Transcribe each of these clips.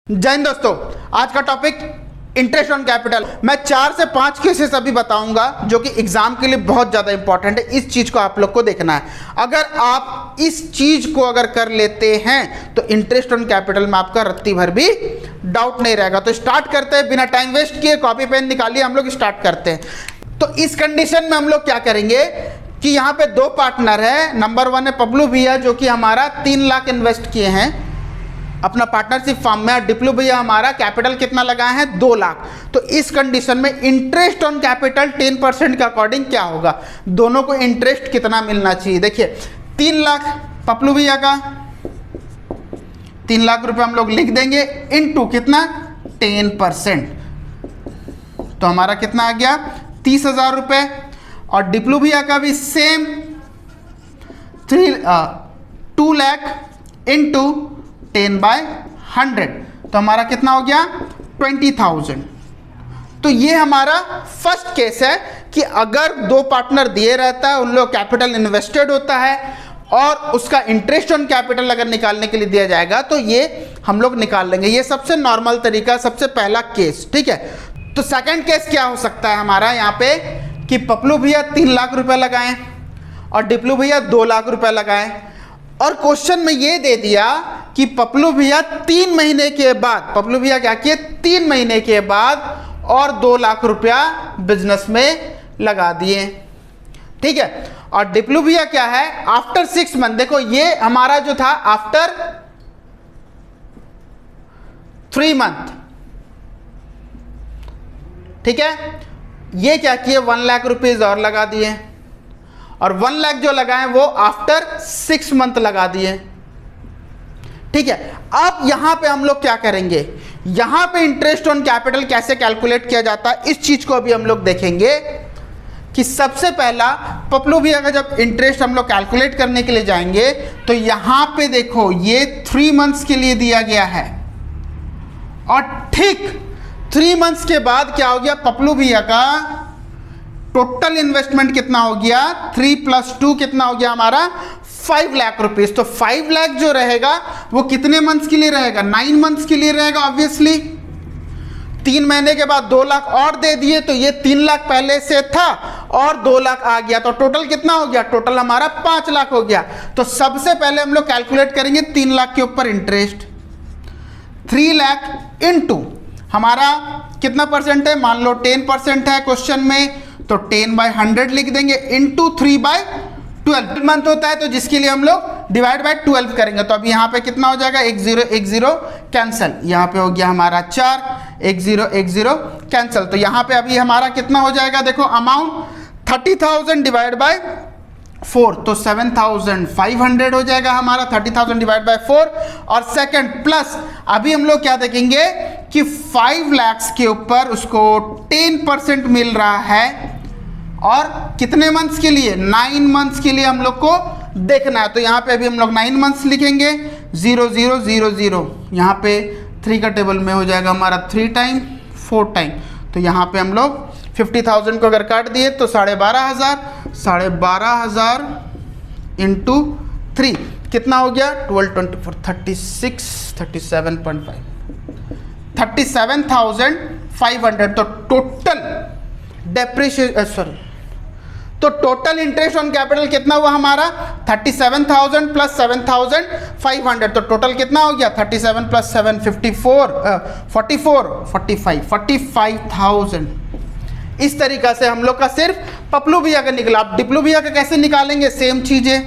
जय हिंद दोस्तों, आज का टॉपिक इंटरेस्ट ऑन कैपिटल। मैं 4 से 5 केसेस अभी बताऊंगा जो कि एग्जाम के लिए बहुत ज़्यादा इंपॉर्टेंट है। इस चीज़ को आप लोग को देखना है। अगर आप इस चीज़ को अगर कर लेते हैं तो इंटरेस्ट ऑन कैपिटल में आपका रत्ती भर भी डाउट नहीं रहेगा। तो स्टार्ट करते हैं, बिना टाइम वेस्ट किए कॉपी पेन निकालिए, हम लोग स्टार्ट करते हैं। तो इस कंडीशन में हम लोग क्या करेंगे कि यहाँ पे 2 पार्टनर है। नंबर 1 है पपलू भैया जो कि हमारा 3 लाख इन्वेस्ट किए हैं अपना पार्टनरशिप फॉर्म में। डिप्लू भैया हमारा कैपिटल कितना लगाए हैं 2 लाख। तो इस कंडीशन में इंटरेस्ट ऑन कैपिटल 10% के अकॉर्डिंग क्या होगा, दोनों को इंटरेस्ट कितना मिलना चाहिए। देखिए 3 लाख पपलू भैया का, 3 लाख रुपए हम लोग लिख देंगे इनटू कितना 10%, तो हमारा कितना आ गया 30,000 रुपए। और डिप्लू भैया का भी सेम 2 लाख इंटू 10/100, तो हमारा कितना हो गया 20,000। तो ये हमारा फर्स्ट केस है कि अगर 2 पार्टनर दिए रहता है, उन लोग कैपिटल इन्वेस्टेड होता है और उसका इंटरेस्ट ऑन कैपिटल अगर निकालने के लिए दिया जाएगा तो ये हम लोग निकाल लेंगे। ये सबसे नॉर्मल तरीका, सबसे पहला केस, ठीक है। तो सेकंड केस क्या हो सकता है हमारा यहाँ पे कि पपलू भैया 3 लाख रुपए लगाएं और डिप्लू भैया 2 लाख रुपए लगाएं और क्वेश्चन में ये दे दिया कि पपलू भैया 3 महीने के बाद, पपलू भैया क्या किए 3 महीने के बाद और 2 लाख रुपया बिजनेस में लगा दिए, ठीक है। और डिप्लू भैया क्या है आफ्टर 6 मंथ, देखो ये हमारा जो था आफ्टर 3 मंथ, ठीक है। ये क्या किए 1 लाख रुपीज और लगा दिए और 1 लाख जो लगाए वो आफ्टर 6 मंथ लगा दिए, ठीक है। अब यहां पे हम लोग क्या करेंगे, यहां पे इंटरेस्ट ऑन कैपिटल कैसे कैलकुलेट किया जाता है इस चीज को अभी हम लोग देखेंगे। कि सबसे पहला पपलू भैया का जब इंटरेस्ट हम लोग कैलकुलेट करने के लिए जाएंगे तो यहां पे देखो ये 3 मंथ्स के लिए दिया गया है और ठीक 3 मंथ्स के बाद क्या हो गया पपलू भैया का टोटल इन्वेस्टमेंट कितना हो गया 3 + 2 कितना हो गया हमारा 5 लाख रुपीस। तो 5 लाख जो रहेगा वो कितने मंथ्स के लिए रहेगा 9 मंथ्स के लिए रहेगा ऑब्वियसली। 3 महीने के बाद 2 लाख और दे दिए तो ये 3 लाख पहले से था और 2 लाख आ गया, तो टोटल कितना हो गया, टोटल हमारा 5 लाख हो गया। तो सबसे पहले हम लोग कैलकुलेट करेंगे 3 लाख के ऊपर इंटरेस्ट, 3 लाख इंटू हमारा कितना परसेंट है, मान लो 10% है क्वेश्चन में, तो 10/100 लिख देंगे इंटू 3/12 मंथ होता है, तो जिसके लिए हम लोग डिवाइड बाय 12 करेंगे। तो अभी यहाँ पे कितना हो जाएगा 1 0 कैंसिल, यहाँ पे हो गया हमारा 4 1 0 कैंसिल। तो यहाँ पे अभी हमारा कितना हो जाएगा, देखो अमाउंट 30,000 डिवाइड बाय 4, तो 7,500 हो जाएगा हमारा 30,000 डिवाइड बाय 4। और सेकंड प्लस अभी हम लोग क्या देखेंगे कि 5 लाख के ऊपर उसको 10% मिल रहा है और कितने मंथ्स के लिए 9 मंथ्स के लिए हम लोग को देखना है। तो यहाँ पे अभी हम लोग 9 मंथ्स लिखेंगे 0 0 0 0, यहाँ पे 3 का टेबल में हो जाएगा हमारा 3 टाइम 4 टाइम, तो यहाँ पे हम लोग 50,000 को अगर काट दिए तो 12,500 इंटू 3 कितना हो गया 12 24 36 37.5 37,500। तो टोटल डेप्रिशिएशन तो टोटल इंटरेस्ट ऑन कैपिटल कितना हुआ हमारा 37,000 + 7,500, तो टोटल कितना हो गया 37 + 7 45,000। इस तरीका से हम लोग का सिर्फ पपलू भैया का निकला। अब डिप्लू भैया का कैसे निकालेंगे, सेम चीजें।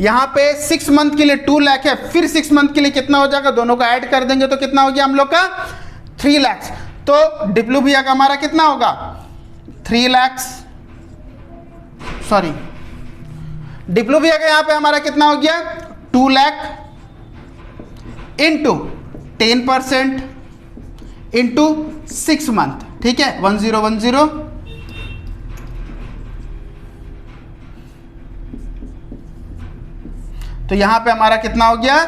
यहाँ पे 6 मंथ के लिए 2 लाख है, फिर 6 मंथ के लिए कितना हो जाएगा, दोनों का ऐड कर देंगे तो कितना हो गया हम लोग का 3 लाख। तो डिप्लू भैया का हमारा कितना होगा 3 लाख, सॉरी डिप्लू भैया का यहाँ पे हमारा कितना हो गया 2 लाख इंटू 10% इंटू 6 मंथ, ठीक है 1010। तो यहां पे हमारा कितना हो गया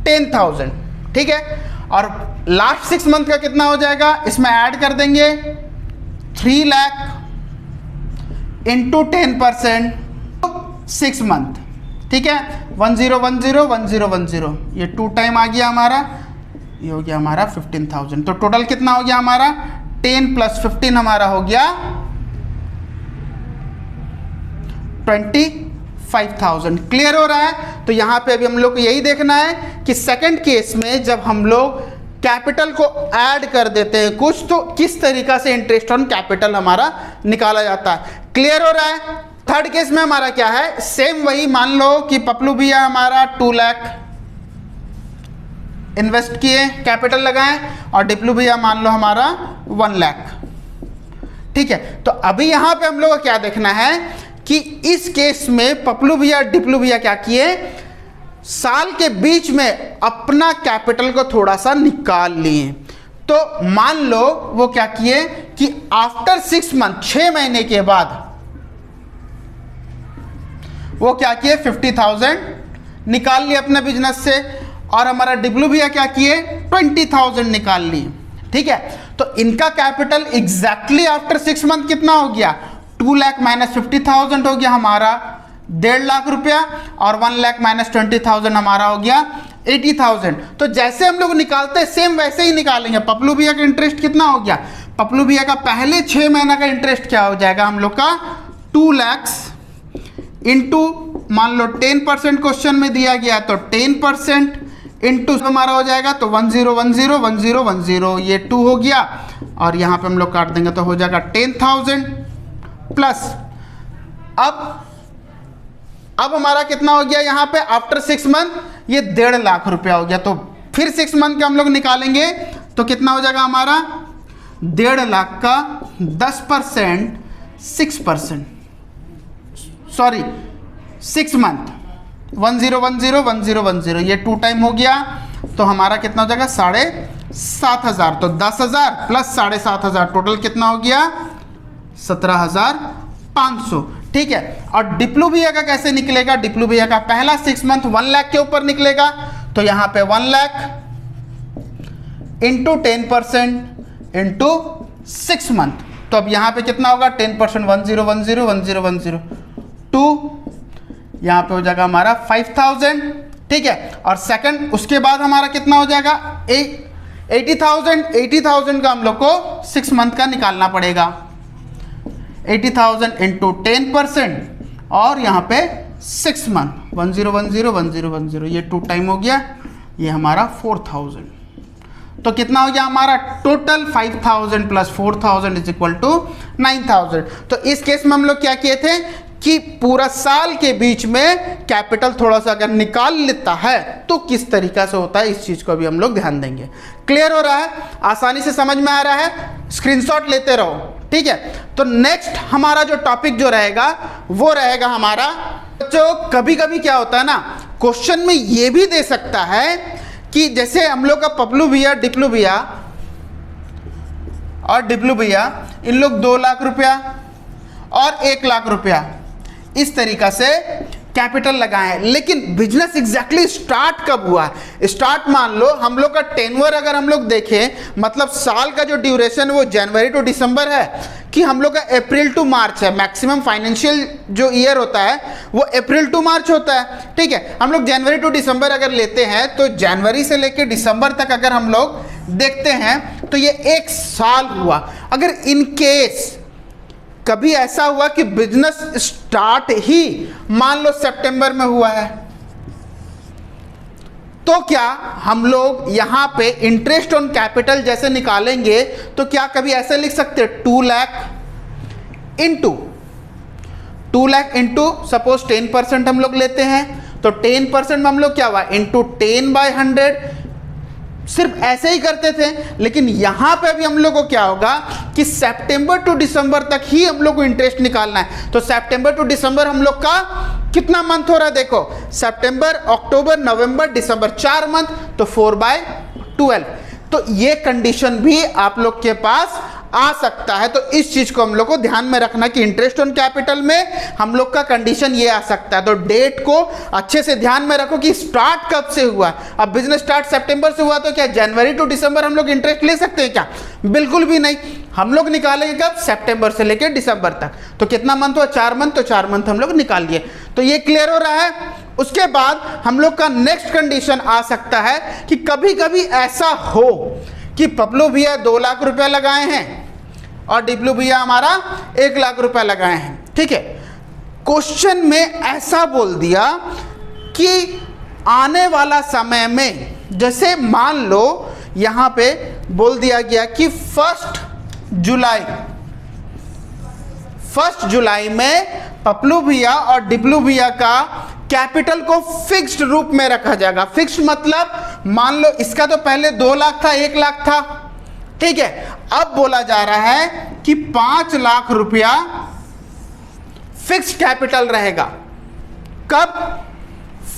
10,000, ठीक है। और लास्ट 6 मंथ का कितना हो जाएगा, इसमें ऐड कर देंगे 3 लाख इंटू 10% 6 मंथ, ठीक है 1010 1010, ये 2 टाइम आ गया हमारा ये हो गया हमारा 15,000। तो टोटल कितना हो गया हमारा 10 + 15 हमारा हो गया 25,000। क्लियर हो रहा है? तो यहाँ पे अभी हम लोग को यही देखना है कि सेकंड केस में जब हम लोग कैपिटल को ऐड कर देते हैं कुछ, तो किस तरीका से इंटरेस्ट ऑन कैपिटल हमारा निकाला जाता है। क्लियर हो रहा है? थर्ड केस में हमारा क्या है, सेम वही, मान लो कि पपलू भैया हमारा 2 लाख इन्वेस्ट किए, कैपिटल लगाएं, और डिप्लू भैया मान लो हमारा 1 लाख। ठीक है, तो अभी यहां पे हम लोग को क्या देखना है कि इस केस में पपलू भैया डिप्लू भैया क्या किए, साल के बीच में अपना कैपिटल को थोड़ा सा निकाल लिए। तो मान लो वो क्या किए कि आफ्टर 6 मंथ, 6 महीने के बाद वो क्या किए 50,000 निकाल लिए अपने बिजनेस से, और हमारा डिप्लू भैया क्या किए 20,000 निकाल लिए। ठीक है, तो इनका कैपिटल एग्जैक्टली आफ्टर 6 मंथ कितना हो गया, 2 लाख माइनस 50,000 हो गया हमारा 1.5 लाख रुपया, और 1 लाख माइनस 20,000 हमारा हो गया 80,000। तो जैसे हम लोग निकालते हैं सेम वैसे ही निकालेंगे। पपलू भैया का इंटरेस्ट कितना हो गया, पपलू भैया का पहले 6 महीना का इंटरेस्ट क्या हो जाएगा हम लोग का 2 लाख इंटू मान लो 10% क्वेश्चन में दिया गया, तो 10% इंटू हमारा हो जाएगा तो 10101010, ये 2 हो गया, और यहाँ पे हम लोग काट देंगे तो हो जाएगा 10,000 प्लस अब हमारा कितना हो गया यहाँ पे आफ्टर 6 मंथ, ये 1.5 लाख रुपया हो गया। तो फिर 6 मंथ का हम लोग निकालेंगे तो कितना हो जाएगा हमारा 1.5 लाख का 10% 6%, सॉरी 6 मंथ 10101010, ये 2 टाइम हो गया, तो हमारा कितना हो जाएगा 7,500। तो 10,000 प्लस 7,500 टोटल कितना हो गया 17,500। ठीक है, और डिप्लू भैया का कैसे निकलेगा, डिप्लू भैया का पहला 6 मंथ 1 लाख के ऊपर निकलेगा, तो यहाँ पे 1 लाख इंटू 10% इंटू 6 मंथ, तो अब यहाँ पे कितना होगा 10% 10101010 2, यहाँ पे हो जाएगा हमारा 5,000। ठीक है, और सेकंड उसके बाद हमारा कितना हो जाएगा 80,000 का हम लोग को 6 मंथ का निकालना पड़ेगा, 80,000 इंटू 10%, और यहाँ पे 6 मंथ 10101010, ये 2 टाइम हो गया, ये हमारा 4,000। तो कितना हो गया हमारा total 5,000 plus 4,000 is equal to 9,000। तो इस केस में हम लोग क्या किए थे कि पूरा साल के बीच में कैपिटल थोड़ा सा अगर निकाल लेता है तो किस तरीका से होता है, इस चीज को भी हम लोग ध्यान देंगे। क्लियर हो रहा है, आसानी से समझ में आ रहा है, स्क्रीनशॉट लेते रहो। ठीक है, तो नेक्स्ट हमारा जो टॉपिक जो रहेगा वो रहेगा हमारा, जो कभी कभी क्या होता है ना, क्वेश्चन में ये भी दे सकता है कि जैसे हम लोग का पपलू भैया डिप्लू भैया और डिप्लू भैया, इन लोग 2 लाख रुपया और 1 लाख रुपया इस तरीका से कैपिटल लगाए, लेकिन बिजनेस एग्जैक्टली स्टार्ट कब हुआ, स्टार्ट मान लो हम लोग का टेन्योर अगर हम लोग देखें, मतलब साल का जो ड्यूरेशन वो जनवरी टू दिसंबर है कि हम लोग का अप्रैल टू मार्च है, मैक्सिमम फाइनेंशियल जो ईयर होता है वो अप्रैल टू मार्च होता है। ठीक है, हम लोग जनवरी टू दिसंबर अगर लेते हैं तो जनवरी से लेकर दिसंबर तक अगर हम लोग देखते हैं तो ये 1 साल हुआ। अगर इन केस कभी ऐसा हुआ कि बिजनेस स्टार्ट ही मान लो सितंबर में हुआ है, तो क्या हम लोग यहां पे इंटरेस्ट ऑन कैपिटल जैसे निकालेंगे तो क्या कभी ऐसे लिख सकते हैं 2 लाख इंटू सपोज 10% हम लोग लेते हैं, तो 10% में हम लोग क्या हुआ इंटू 10/100, सिर्फ ऐसे ही करते थे। लेकिन यहां पे अभी हम लोग को क्या होगा कि सितंबर टू दिसंबर तक ही हम लोग को इंटरेस्ट निकालना है। तो सितंबर टू दिसंबर हम लोग का कितना मंथ हो रहा है, देखो सितंबर अक्टूबर नवंबर दिसंबर 4 मंथ, तो 4/12। तो ये कंडीशन भी आप लोग के पास आ सकता है। तो इस चीज को हम लोग को ध्यान में रखना कि इंटरेस्ट ऑन कैपिटल में हम लोग का कंडीशन ये आ सकता है। तो डेट को अच्छे से ध्यान में रखो कि स्टार्ट कब से हुआ। अब बिजनेस स्टार्ट सितंबर से हुआ तो क्या जनवरी टू दिसंबर हम लोग इंटरेस्ट ले सकते हैं क्या? बिल्कुल भी नहीं। हम लोग निकालेंगे कब? सितंबर से लेकर दिसंबर तक। तो कितना मंथ हुआ? 4 मंथ, तो 4 मंथ हम लोग निकाल लिए। तो ये क्लियर हो रहा है। उसके बाद हम लोग का नेक्स्ट कंडीशन आ सकता है कि कभी कभी ऐसा हो कि पपलू भैया 2 लाख रुपया लगाए हैं और डिप्लू भैया हमारा 1 लाख रुपया लगाए हैं, ठीक है। क्वेश्चन में ऐसा बोल दिया कि आने वाला समय में, जैसे मान लो यहां पे बोल दिया गया कि 1 जुलाई में पपलू भैया और डिप्लू भैया का कैपिटल को फिक्स्ड रूप में रखा जाएगा। फिक्स्ड मतलब मान लो इसका तो पहले 2 लाख था, 1 लाख था, ठीक है। अब बोला जा रहा है कि 5 लाख रुपया फिक्स्ड कैपिटल रहेगा। कब?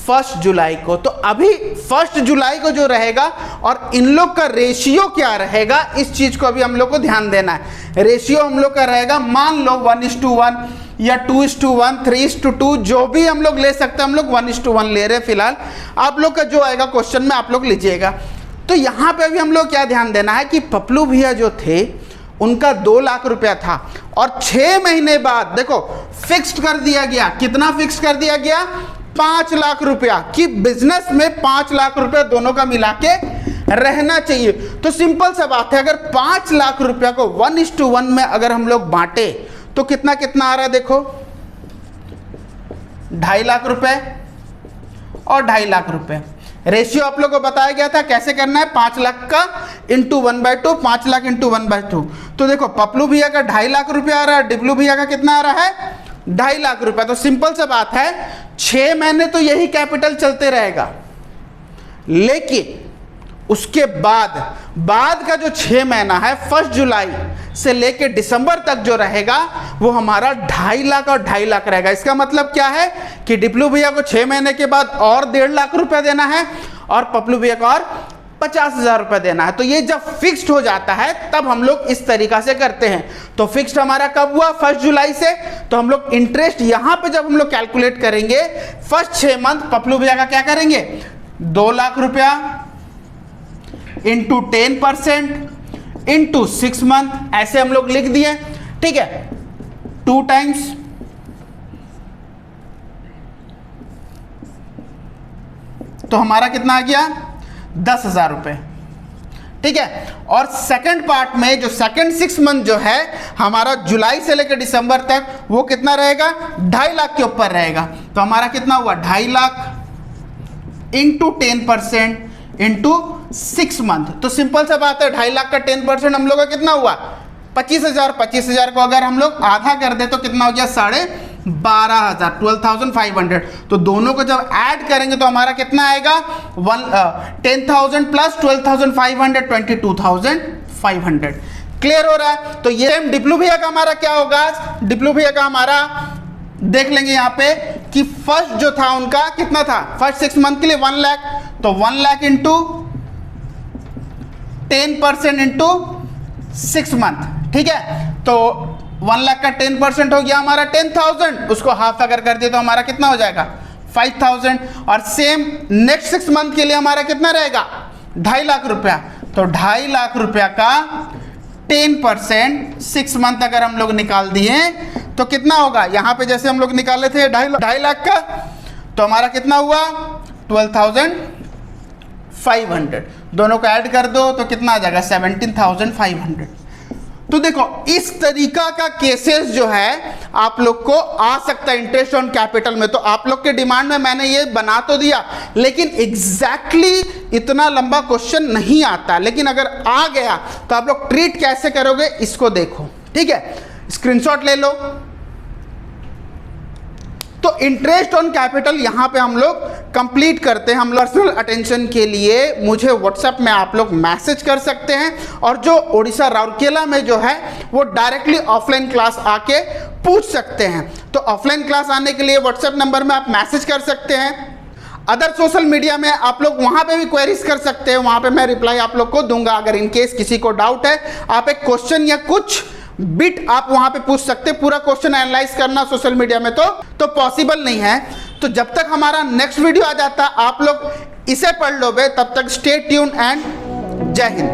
1 जुलाई को। तो अभी 1 जुलाई को जो रहेगा और इन लोग का रेशियो क्या रहेगा, इस चीज को अभी हम लोग को ध्यान देना है। रेशियो हम लोग का रहेगा, मान लो 1:1 या 2:1, 3:2, जो भी हम लोग ले सकते हैं। हम लोग 1:1 ले रहे हैं फिलहाल। आप लोग का जो आएगा क्वेश्चन में आप लोग लीजिएगा। तो यहां पे भी हम लोग क्या ध्यान देना है कि पपलू भैया जो थे उनका 2 लाख रुपया था और 6 महीने बाद देखो फिक्स्ड कर दिया गया। कितना फिक्स कर दिया गया? 5 लाख रुपया। कि बिजनेस में 5 लाख रुपया दोनों का मिला के रहना चाहिए। तो सिंपल सा बात है, अगर 5 लाख रुपया को 1:1 में अगर हम लोग बांटे तो कितना कितना आ रहा है देखो, 2.5 लाख रुपए और 2.5 लाख रुपए। रेशियो आप लोग को बताया गया था कैसे करना है, 5 लाख का इंटू 1/2, 5 लाख इंटू 1/2। तो देखो पपलू भैया का 2.5 लाख रुपया आ रहा है, डिप्लू भैया का कितना आ रहा है? 2.5 लाख रुपया। तो सिंपल सा बात है, 6 महीने तो यही कैपिटल चलते रहेगा, लेकिन उसके बाद का जो 6 महीना है 1 जुलाई से लेके दिसंबर तक जो रहेगा वो हमारा 2.5 लाख और 2.5 लाख रहेगा। इसका मतलब क्या है कि डिप्लू भैया को 6 महीने के बाद और 1.5 लाख रुपया देना है और पपलू भैया को और 50,000 रुपया देना है। तो ये जब फिक्स्ड हो जाता है तब हम लोग इस तरीका से करते हैं। तो फिक्स्ड हमारा कब हुआ? 1 जुलाई से। तो हम लोग इंटरेस्ट यहां पे जब हम लोग कैलकुलेट करेंगे, फर्स्ट 6 मंथ पपलू भैया का क्या करेंगे? 2 लाख रुपया इंटू 10% इंटू 6 मंथ, ऐसे हम लोग लिख दिए, ठीक है। 2 टाइम्स तो हमारा कितना आ गया? 10,000 रुपए, ठीक है। और सेकंड पार्ट में जो सेकंड 6 मंथ जो है हमारा जुलाई से लेकर दिसंबर तक, वो कितना रहेगा? 2.5 लाख के ऊपर रहेगा। तो हमारा कितना हुआ? 2.5 लाख इंटू 10% इंटू 6 मंथ। तो सिंपल सा बात है, 2.5 लाख का 10% हम लोग का कितना हुआ? 25,000। 25,000 को अगर हम लोग आधा कर दे तो कितना हो गया? 12,500, 12,500। तो दोनों को जब ऐड करेंगे तो हमारा कितना आएगा? 10,000 प्लस 12,500, 22,500। क्लियर हो रहा है? तो ये डिप्लू भैया का हमारा क्या होगा? डिप्लू भैया का हमारा देख लेंगे यहाँ पे कि फर्स्ट जो था उनका कितना था? फर्स्ट 6 मंथ के लिए 1 लाख। तो 1 लाख इंटू 10% इंटू 6 मंथ, ठीक है। तो 1 लाख का 10% हो गया हमारा 10,000, उसको हाफ अगर कर दिए तो हमारा कितना हो जाएगा? 5,000। और सेम नेक्स्ट 6 मंथ के लिए हमारा कितना रहेगा? 2.5 लाख रुपया। तो 2.5 लाख रुपया का 10% 6 मंथ अगर हम लोग निकाल दिए तो कितना होगा? यहां पे जैसे हम लोग निकाले थे 2.5 लाख का, तो हमारा कितना हुआ? 12,500। दोनों को ऐड कर दो तो कितना आ जाएगा? 17,500। तो देखो इस तरीका का केसेस जो है आप लोग को आ सकता है इंटरेस्ट ऑन कैपिटल में। तो आप लोग के डिमांड में मैंने ये बना तो दिया, लेकिन एग्जैक्टली इतना लंबा क्वेश्चन नहीं आता। लेकिन अगर आ गया तो आप लोग ट्रीट कैसे करोगे इसको देखो, ठीक है। स्क्रीनशॉट ले लो। तो इंटरेस्ट ऑन कैपिटल यहां पे हम लोग कंप्लीट करते हैं। हम पर्सनल अटेंशन के लिए मुझे व्हाट्सएप में आप लोग मैसेज कर सकते हैं, और जो ओडिशा राउरकेला में जो है वो डायरेक्टली ऑफलाइन क्लास आके पूछ सकते हैं। तो ऑफलाइन क्लास आने के लिए व्हाट्सएप नंबर में आप मैसेज कर सकते हैं। अदर सोशल मीडिया में आप लोग वहां पे भी क्वेरीज कर सकते हैं, वहां पे मैं रिप्लाई आप लोग को दूंगा। अगर इनकेस किसी को डाउट है, आप एक क्वेश्चन या कुछ बिट आप वहां पे पूछ सकते हैं। पूरा क्वेश्चन एनालाइज करना सोशल मीडिया में तो पॉसिबल नहीं है। तो जब तक हमारा नेक्स्ट वीडियो आ जाता है आप लोग इसे पढ़ लो बे, तब तक स्टे ट्यून एंड जय हिंद।